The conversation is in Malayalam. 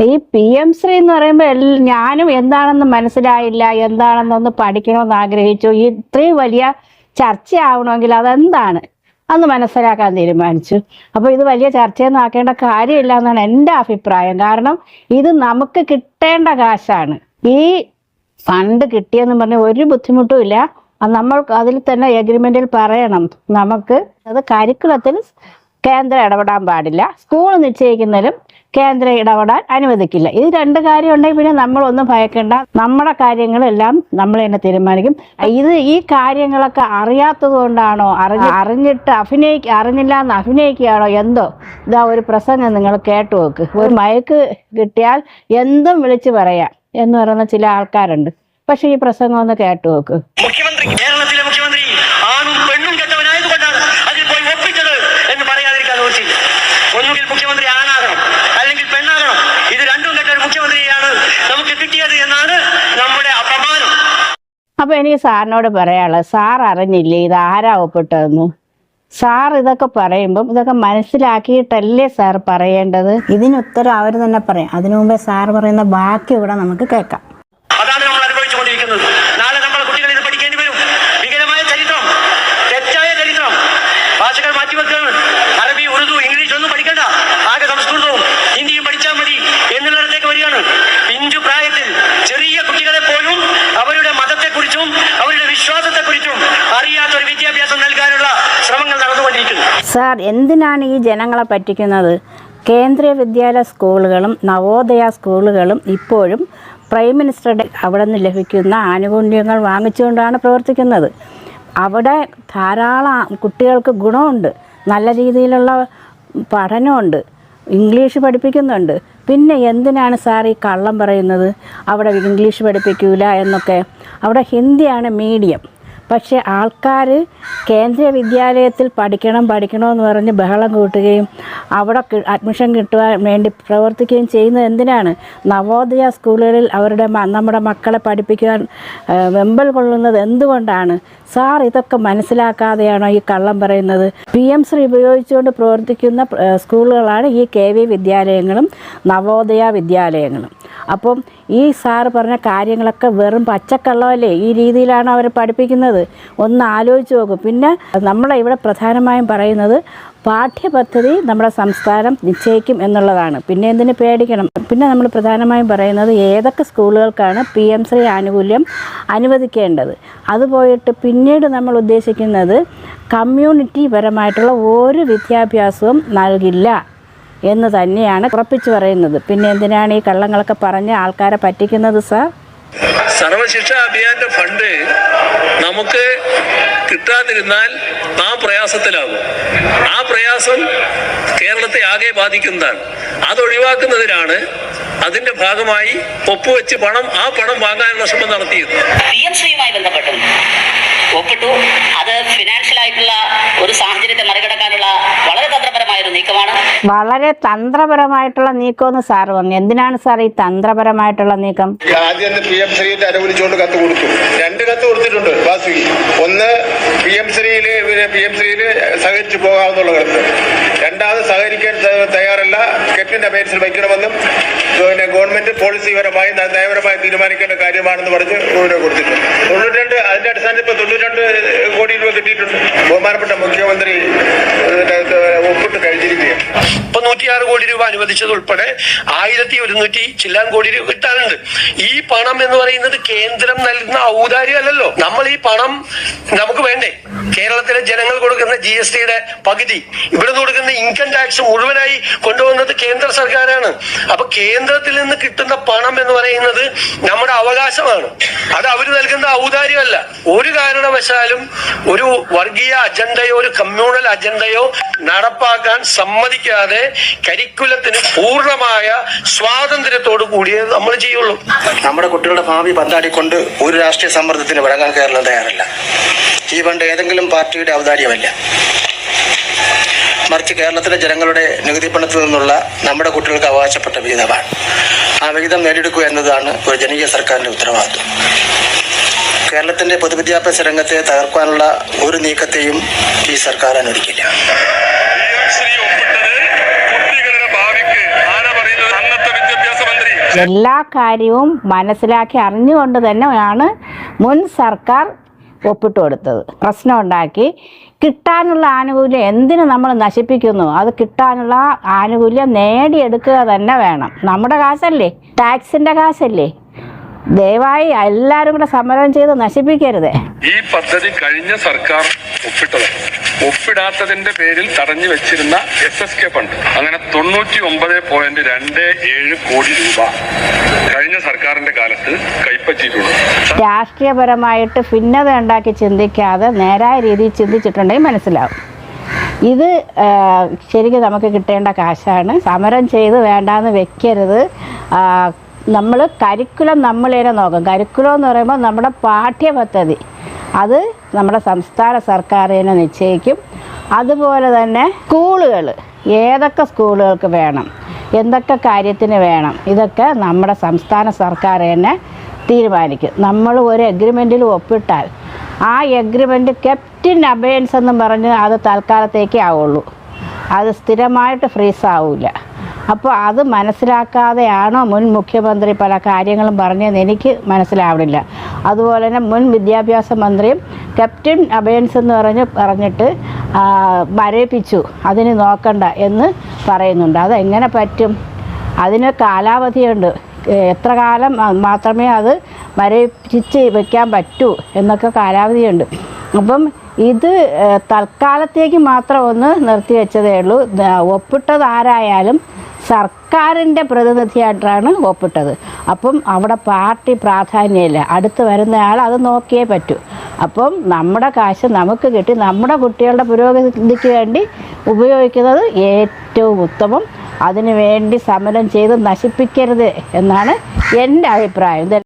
ഈ PMശ്രീ എന്ന് പറയുമ്പോൾ ഞാനും എന്താണെന്ന് മനസ്സിലായില്ല, എന്താണെന്നൊന്ന് പഠിക്കണമെന്ന് ആഗ്രഹിച്ചു. ഇത്രയും വലിയ ചർച്ചയാവണമെങ്കിൽ അതെന്താണ് അന്ന് മനസ്സിലാക്കാൻ തീരുമാനിച്ചു. അപ്പോൾ ഇത് വലിയ ചർച്ചയൊന്നും ആക്കേണ്ട കാര്യമില്ല എന്നാണ് എൻ്റെ അഭിപ്രായം. കാരണം ഇത് നമുക്ക് കിട്ടേണ്ട കാശാണ്. ഈ ഫണ്ട് കിട്ടിയെന്ന് പറഞ്ഞ ഒരു ബുദ്ധിമുട്ടും ഇല്ല. നമ്മൾ അതിൽ തന്നെ എഗ്രിമെൻറ്റിൽ പറയണം, നമുക്ക് അത് കരിക്കുലത്തിൽ കേന്ദ്രം ഇടപെടാൻ പാടില്ല, സ്കൂൾ നിശ്ചയിക്കുന്നതിലും കേന്ദ്രം ഇടപെടാൻ അനുവദിക്കില്ല. ഇത് രണ്ട് കാര്യം ഉണ്ടെങ്കിൽ പിന്നെ നമ്മളൊന്നും ഭയക്കേണ്ട, നമ്മുടെ കാര്യങ്ങളെല്ലാം നമ്മൾ തന്നെ തീരുമാനിക്കും. ഈ കാര്യങ്ങളൊക്കെ അറിയാത്തത് കൊണ്ടാണോ, അറിഞ്ഞിട്ട് അറിഞ്ഞില്ല എന്ന് അഭിനയിക്കുകയാണോ എന്തോ. ഇതാ ഒരു പ്രസംഗം നിങ്ങൾ കേട്ടു നോക്ക്. ഒരു മയക്ക് കിട്ടിയാൽ എന്തും വിളിച്ചു പറയാം എന്ന് പറയുന്ന ചില ആൾക്കാരുണ്ട്. പക്ഷെ ഈ പ്രസംഗം ഒന്ന് കേട്ടു നോക്ക്. കേരളത്തിലെ മുഖ്യമന്ത്രി ആണും പെണ്ണും കെട്ടവനായതുകൊണ്ടാണ് അതിൽ പോയി ഒപ്പിച്ചത് എന്ന് പറയാതിരിക്കാൻ നോക്കില്ല. ഒന്നുകിൽ മുഖ്യമന്ത്രി ആണാകണം, അല്ലെങ്കിൽ പെണ്ണാകണം. ഇത് രണ്ടും കെട്ട ഒരു മുഖ്യമന്ത്രിയാണ് നമുക്ക് കിട്ടിയത് എന്നാണ് നമ്മുടെ അപമാനം. അപ്പൊ എനിക്ക് സാറിനോട് പറയാനുള്ളത്, സാർ അറിഞ്ഞില്ലേ ഇത് ആരാ ഒപ്പിട്ടതെന്നു? സാർ ഇതൊക്കെ പറയുമ്പം ഇതൊക്കെ മനസ്സിലാക്കിയിട്ടല്ലേ സാർ പറയേണ്ടത്? ഇതിനുത്തരം അവർ തന്നെ പറയാം. അതിനു മുമ്പേ സാർ പറയുന്ന ബാക്കി ഇവിടെ നമുക്ക് കേൾക്കാം. അതാണ് നമ്മൾ അനുഭവിച്ചുകൊണ്ടിരിക്കുന്നത്. നാളെ നമ്മളെ കുട്ടികൾ ഇത് പഠിക്കേണ്ടി വരും. വികലമായ ചരിത്രം, തെറ്റായ ചരിത്രം, ഭാഷകൾ മാറ്റിവെക്കുകയാണ്. അറബി, ഉറുദു, ഇംഗ്ലീഷ് ഒന്നും പഠിക്കണ്ട, ആകെ സംസ്കൃതവും ഹിന്ദിയും പഠിച്ചാൽ മതി എന്നുള്ളിടത്തേക്ക് വരികയാണ്. പിഞ്ചു പ്രായത്തിൽ ചെറിയ കുട്ടികളെ പോലും അവരുടെ മതത്തെക്കുറിച്ചും അവരുടെ വിശ്വാസത്തെക്കുറിച്ചും അറിയാത്തൊരു വിദ്യാഭ്യാസം നൽകാനുള്ള ശ്രമങ്ങൾ നടന്നുകൊണ്ടിരിക്കുന്നു. സാർ എന്തിനാണ് ഈ ജനങ്ങളെ പറ്റിക്കുന്നത്? കേന്ദ്രീയ വിദ്യാലയ സ്കൂളുകളും നവോദയ സ്കൂളുകളും ഇപ്പോഴും പ്രൈം മിനിസ്റ്ററുടെ അവിടെ നിന്ന് ലഭിക്കുന്ന ആനുകൂല്യങ്ങൾ വാങ്ങിച്ചുകൊണ്ടാണ് പ്രവർത്തിക്കുന്നത്. അവിടെ ധാരാളം കുട്ടികൾക്ക് ഗുണമുണ്ട്, നല്ല രീതിയിലുള്ള പഠനമുണ്ട്, ഇംഗ്ലീഷ് പഠിപ്പിക്കുന്നുണ്ട്. പിന്നെ എന്തിനാണ് സാർ ഈ കള്ളം പറയുന്നത് അവിടെ ഇംഗ്ലീഷ് പഠിപ്പിക്കില്ല എന്നൊക്കെ? അവിടെ ഹിന്ദിയാണ് മീഡിയം. പക്ഷേ ആൾക്കാർ കേന്ദ്രീയ വിദ്യാലയത്തിൽ പഠിക്കണമെന്ന് പറഞ്ഞ് ബഹളം കൂട്ടുകയും അവിടെ അഡ്മിഷൻ കിട്ടുവാൻ വേണ്ടി പ്രവർത്തിക്കുകയും ചെയ്യുന്നത് എന്തിനാണ്? നവോദയ സ്കൂളുകളിൽ നമ്മുടെ മക്കളെ പഠിപ്പിക്കാൻ വെമ്പൽ കൊള്ളുന്നത് എന്തുകൊണ്ടാണ്? സാർ ഇതൊക്കെ മനസ്സിലാക്കാതെയാണോ ഈ കള്ളം പറയുന്നത്? PMശ്രീ ഉപയോഗിച്ചുകൊണ്ട് പ്രവർത്തിക്കുന്ന സ്കൂളുകളാണ് ഈ KV വിദ്യാലയങ്ങളും നവോദയ വിദ്യാലയങ്ങളും. അപ്പം ഈ സാറ് പറഞ്ഞ കാര്യങ്ങളൊക്കെ വെറും പച്ചക്കള്ളമല്ലേ? ഈ രീതിയിലാണ് അവർ പഠിപ്പിക്കുന്നത്. ഒന്ന് ആലോചിച്ച് നോക്കും. പിന്നെ നമ്മളെ ഇവിടെ പ്രധാനമായും പറയുന്നത് പാഠ്യപദ്ധതി നമ്മുടെ സംസ്ഥാനം നിശ്ചയിക്കും എന്നുള്ളതാണ്. പിന്നെ എന്തിന് പേടിക്കണം? പിന്നെ നമ്മൾ പ്രധാനമായും പറയുന്നത് ഏതൊക്കെ സ്കൂളുകൾക്കാണ് PMശ്രീ ആനുകൂല്യം അനുവദിക്കേണ്ടത്. അത് പോയിട്ട് പിന്നീട് നമ്മൾ ഉദ്ദേശിക്കുന്നത് കമ്മ്യൂണിറ്റി പരമായിട്ടുള്ള ഒരു വിദ്യാഭ്യാസവും നൽകില്ല എന്ന് തന്നെയാണ് ഉറപ്പിച്ചു പറയുന്നത്. പിന്നെ എന്തിനാണ് ഈ കള്ളങ്ങളൊക്കെ പറഞ്ഞ് ആൾക്കാരെ പറ്റിക്കുന്നത് സാർ? സർവശിക്ഷാ അഭിയാന്റെ ഫണ്ട് നമുക്ക് കിട്ടാതിരുന്നാൽ നാം പ്രയാസത്തിലാകും. ആ പ്രയാസം കേരളത്തെ ആകെ ബാധിക്കുന്നതാണ്. അതൊഴിവാക്കുന്നതിനാണ് അതിന്റെ ഭാഗമായി ഒപ്പുവെച്ച് ആ പണം വാങ്ങാനുള്ള ശ്രമം നടത്തിയത്. PMശ്രീയുമായി ബന്ധപ്പെട്ടും ഒപ്പിട്ടു. അത് ഫിനാൻഷ്യൽ ആയിട്ടുള്ള ഒരു സാഹചര്യത്തെ മറികടക്കാനുള്ള വളരെ തന്ത്രപരമായ ഒരു നീക്കമാണ്. വളരെ തന്ത്രപരമായിട്ടുള്ള നീക്കം എന്ന് സാർ പറഞ്ഞു. എന്തിനാണ് സാർ ഈ തന്ത്രപരമായിട്ടുള്ള നീക്കം? ആദ്യം PMശ്രീന്റെ അനുകൂലിച്ചുകൊണ്ട് കത്ത് കൊടുത്തു. 2 കത്ത് കൊടുത്തിട്ടുണ്ട് വാസുകി. ഒന്ന് PMശ്രീയില് സഹകരിച്ചു പോകാവുന്നുള്ള കത്ത്. രണ്ടാമത് സഹകരിക്കാൻ തയ്യാറല്ല, കെറ്റിന്റെ പേരിൽ വയ്ക്കണമെന്നും പിന്നെ ഗവൺമെന്റ് പോളിസിപരമായി നയപരമായി തീരുമാനിക്കേണ്ട കാര്യമാണെന്ന് പറഞ്ഞ് കൊടുത്തിട്ടുണ്ട്. 92 അതിന്റെ അടിസ്ഥാനത്തിൽ ഇപ്പൊ 92 കോടി രൂപ കിട്ടിയിട്ടുണ്ട്. ബഹുമാനപ്പെട്ട മുഖ്യമന്ത്രി ഒപ്പിട്ട് കഴിഞ്ഞിരിക്കുകയാണ്. ഇപ്പൊ 106 കോടി രൂപ അനുവദിച്ചത് ഉൾപ്പെടെ 1100 ചില്ലാൻ കോടി രൂപ കിട്ടാനുണ്ട്. ഈ പണം എന്ന് പറയുന്നത് കേന്ദ്രം നൽകുന്ന ഔദാര്യം അല്ലല്ലോ. നമ്മൾ ഈ പണം നമുക്ക് വേണ്ടേ? കേരളത്തിലെ ജനങ്ങൾ കൊടുക്കുന്ന GSTയുടെ പകുതി, ഇവിടെ കൊടുക്കുന്ന ഇൻകം ടാക്സ് മുഴുവനായി കൊണ്ടുവന്നത് കേന്ദ്ര സർക്കാരാണ്. അപ്പൊ കേന്ദ്രത്തിൽ നിന്ന് കിട്ടുന്ന പണം എന്ന് പറയുന്നത് നമ്മുടെ അവകാശമാണ്. അത് അവർ നൽകുന്ന ഔദാര്യമല്ല. ഒരു കാരണവശാലും ഒരു വർഗീയ അജണ്ടയോ ഒരു കമ്മ്യൂണൽ അജണ്ടയോ നടപ്പാക്കാൻ സമ്മതിക്കാതെ കരിക്കുലത്തിന് പൂർണ്ണമായ സ്വാതന്ത്ര്യത്തോടു കൂടിയേ നമ്മൾ ചെയ്യുള്ളൂ. നമ്മുടെ കുട്ടികളുടെ ഭാവി പന്താടിക്കൊണ്ട് ഒരു രാഷ്ട്രീയ സമ്മർദ്ദത്തിന് വഴങ്ങാൻ കേരളം തയ്യാറല്ല. ഈ ഫണ്ട് ഏതെങ്കിലും പാർട്ടിയുടെ ഔദാര്യമല്ല, മറിച്ച് കേരളത്തിലെ ജനങ്ങളുടെ നികുതി പണത്തിൽ നിന്നുള്ള നമ്മുടെ കുട്ടികൾക്ക് അവകാശപ്പെട്ട വിഹിതമാണ്. ആ വിഹിതം നേടിയെടുക്കുക എന്നതാണ് ഒരു ജനകീയ സർക്കാരിന്റെ ഉത്തരവാദിത്വം. കേരളത്തിന്റെ പൊതുവിദ്യാഭ്യാസ രംഗത്തെ തകർക്കാനുള്ള ഒരു നീക്കത്തെയും ഈ സർക്കാർ അനുവദിക്കില്ല. കുട്ടികളുടെ ഭാവിക്ക് ആരാ പറയുന്നത്? അന്നത്തെ വിദ്യാഭ്യാസ മന്ത്രി എല്ലാ കാര്യവും മനസ്സിലാക്കി അറിഞ്ഞുകൊണ്ട് തന്നെയാണ് മുൻ സർക്കാർ ഒപ്പിട്ട് കൊടുത്തത്. പ്രശ്നം ഉണ്ടാക്കി കിട്ടാനുള്ള ആനുകൂല്യം എന്തിനു നമ്മൾ നശിപ്പിക്കുന്നു? അത് കിട്ടാനുള്ള ആനുകൂല്യം നേടിയെടുക്കുക തന്നെ വേണം. നമ്മുടെ കാശല്ലേ, ടാക്സിൻ്റെ കാശല്ലേ. ദയവായി എല്ലാവരും കൂടെ സമരം ചെയ്ത് നശിപ്പിക്കരുത്. ഈ പദ്ധതി കഴിഞ്ഞ സർക്കാർ ഒപ്പിടാത്തതിന്റെ പേരിൽ തടഞ്ഞു വെച്ചിരുന്ന SSK ഫണ്ട് അങ്ങനെ 99.27 കോടി രൂപ കഴിഞ്ഞ സർക്കാരിന്റെ കാലത്ത് കൈപ്പറ്റിയിട്ടുണ്ട്. രാഷ്ട്രീയപരമായിട്ട് ഭിന്നത ഉണ്ടാക്കി ചിന്തിക്കാതെ നേരായ രീതിയിൽ ചിന്തിച്ചിട്ടുണ്ടെങ്കിൽ മനസ്സിലാവും. ഇത് ശരിക്കും നമുക്ക് കിട്ടേണ്ട കാശാണ്. സമരം ചെയ്ത് വേണ്ടാന്ന് വെക്കരുത്. നമ്മൾ കരിക്കുലം നമ്മൾ തന്നെ നോക്കും. കരിക്കുലം എന്ന് പറയുമ്പോൾ നമ്മുടെ പാഠ്യപദ്ധതി അത് നമ്മുടെ സംസ്ഥാന സർക്കാർ തന്നെ നിശ്ചയിക്കും. അതുപോലെ തന്നെ സ്കൂളുകൾ ഏതൊക്കെ സ്കൂളുകൾക്ക് വേണം, എന്തൊക്കെ കാര്യത്തിന് വേണം, ഇതൊക്കെ നമ്മുടെ സംസ്ഥാന സർക്കാർ തന്നെ തീരുമാനിക്കും. നമ്മൾ ഒരു എഗ്രിമെൻറ്റിൽ ഒപ്പിട്ടാൽ ആ എഗ്രിമെൻറ്റ് കെപ്റ്റ് ഇൻ അബെയൻസ് എന്നും പറഞ്ഞ് അത് തൽക്കാലത്തേക്കേ ആവുള്ളൂ. അത് സ്ഥിരമായിട്ട് ഫ്രീസ് ആവില്ല. അപ്പോൾ അത് മനസ്സിലാക്കാതെയാണോ മുൻ മുഖ്യമന്ത്രി പല കാര്യങ്ങളും പറഞ്ഞതെന്ന് എനിക്ക് മനസ്സിലാവണില്ല. അതുപോലെ തന്നെ മുൻ വിദ്യാഭ്യാസ മന്ത്രിയും കെപ്റ്റ് ഇൻ അബെയൻസ് എന്ന് പറഞ്ഞിട്ട് മരവിപ്പിച്ചു, അതിന് നോക്കണ്ട എന്ന് പറയുന്നുണ്ട്. അതെങ്ങനെ പറ്റും? അതിന് കാലാവധിയുണ്ട്. എത്ര കാലം മാത്രമേ അത് മരവിപ്പിച്ച് വയ്ക്കാൻ പറ്റൂ എന്നൊക്കെ കാലാവധിയുണ്ട്. അപ്പം ഇത് തൽക്കാലത്തേക്ക് മാത്രം ഒന്ന് നിർത്തിവെച്ചതേ ഉള്ളൂ. ഒപ്പിട്ടത് ആരായാലും സർക്കാരിൻ്റെ പ്രതിനിധിയായിട്ടാണ് ഒപ്പിട്ടത്. അപ്പം അവിടെ പാർട്ടി പ്രാധാന്യമില്ല. അടുത്ത് വരുന്നയാൾ അത് നോക്കിയേ പറ്റൂ. അപ്പം നമ്മുടെ കാശ് നമുക്ക് കിട്ടി നമ്മുടെ കുട്ടികളുടെ പുരോഗതിക്ക് വേണ്ടി ഉപയോഗിക്കുന്നത് ഏറ്റവും ഉത്തമം. അതിനു വേണ്ടി സമരം ചെയ്ത് നശിപ്പിക്കരുത് എന്നാണ് എൻ്റെ അഭിപ്രായം.